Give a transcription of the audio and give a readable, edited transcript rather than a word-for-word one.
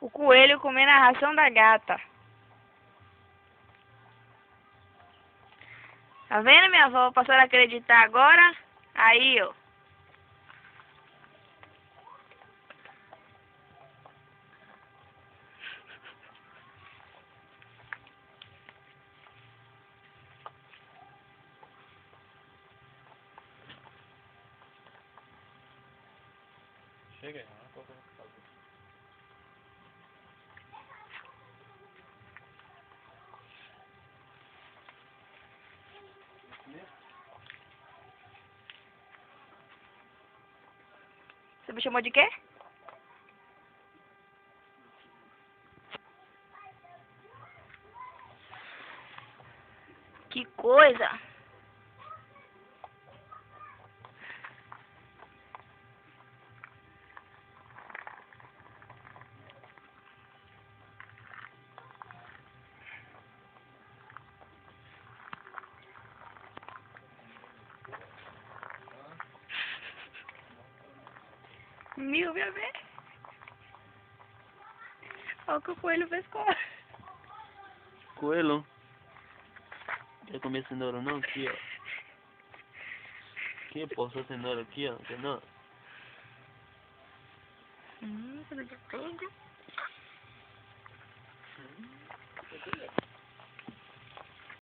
O coelho comendo a ração da gata. Tá vendo, minha avó? Passaram a acreditar agora? Aí, ó. Chega aí, não é pra fazer. Você me chamou de quê? Que coisa! Meu bebê! Olha o que o coelho fez com ela. Coelho. Quer comer cenoura não? Aqui, ó. Quem posta cenoura aqui, ó? Quer não? Tudo.